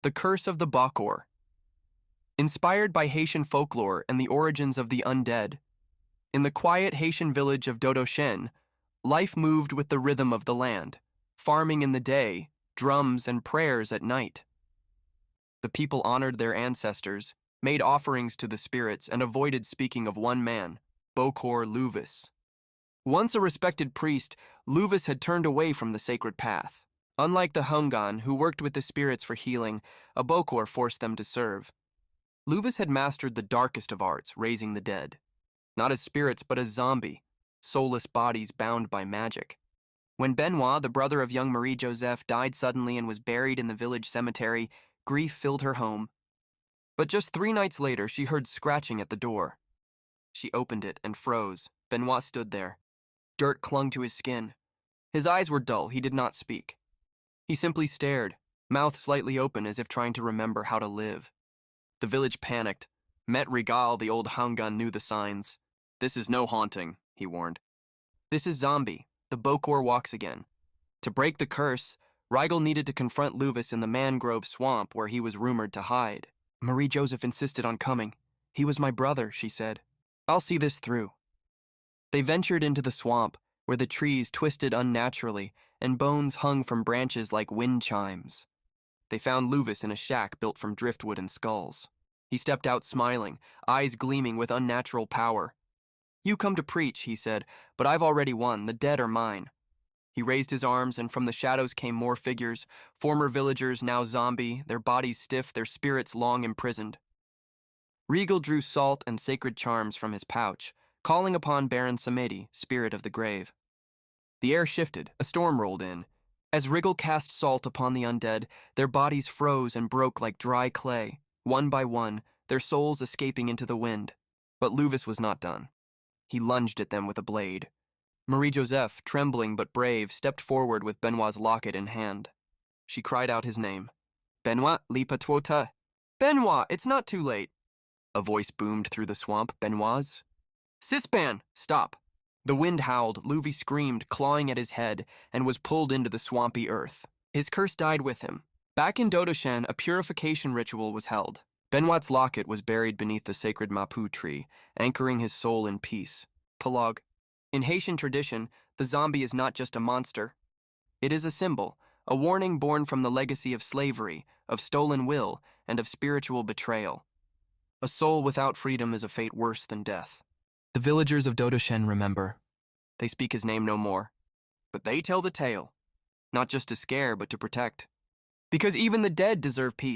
The Curse of the Bokor. Inspired by Haitian folklore and the origins of the undead, in the quiet Haitian village of Dodoshen, life moved with the rhythm of the land, farming in the day, drums and prayers at night. The people honored their ancestors, made offerings to the spirits, and avoided speaking of one man, Bokor Luvis. Once a respected priest, Luvis had turned away from the sacred path. Unlike the Hungan, who worked with the spirits for healing, a Bokor forced them to serve. Luvis had mastered the darkest of arts, raising the dead. Not as spirits, but as zombie, soulless bodies bound by magic. When Benoit, the brother of young Marie-Joseph, died suddenly and was buried in the village cemetery, grief filled her home. But just 3 nights later, she heard scratching at the door. She opened it and froze. Benoit stood there. Dirt clung to his skin. His eyes were dull. He did not speak. He simply stared, mouth slightly open as if trying to remember how to live. The village panicked. Met Regal, the old Hungan, knew the signs. "This is no haunting," he warned. "This is zombie. The Bokor walks again." To break the curse, Rigel needed to confront Luvis in the mangrove swamp where he was rumored to hide. Marie-Joseph insisted on coming. "He was my brother," she said. "I'll see this through." They ventured into the swamp, where the trees twisted unnaturally and bones hung from branches like wind chimes. They found Luvis in a shack built from driftwood and skulls. He stepped out smiling, eyes gleaming with unnatural power. "You come to preach," he said, "but I've already won. The dead are mine." He raised his arms, and from the shadows came more figures, former villagers, now zombie, their bodies stiff, their spirits long imprisoned. Regal drew salt and sacred charms from his pouch, calling upon Baron Samedi, spirit of the grave. The air shifted, a storm rolled in. As Regal cast salt upon the undead, their bodies froze and broke like dry clay, one by one, their souls escaping into the wind. But Luvis was not done. He lunged at them with a blade. Marie-Joseph, trembling but brave, stepped forward with Benoit's locket in hand. She cried out his name. "Benoit, Lipatwota." "Benoit, it's not too late." A voice boomed through the swamp. "Benoit's?" "Sispan, stop." The wind howled, Luvis screamed, clawing at his head, and was pulled into the swampy earth. His curse died with him. Back in Dodoshen, a purification ritual was held. Benoit's locket was buried beneath the sacred Mapu tree, anchoring his soul in peace. Prologue. In Haitian tradition, the zombie is not just a monster. It is a symbol, a warning born from the legacy of slavery, of stolen will, and of spiritual betrayal. A soul without freedom is a fate worse than death. The villagers of Dodoshen remember. They speak his name no more. But they tell the tale, not just to scare, but to protect. Because even the dead deserve peace.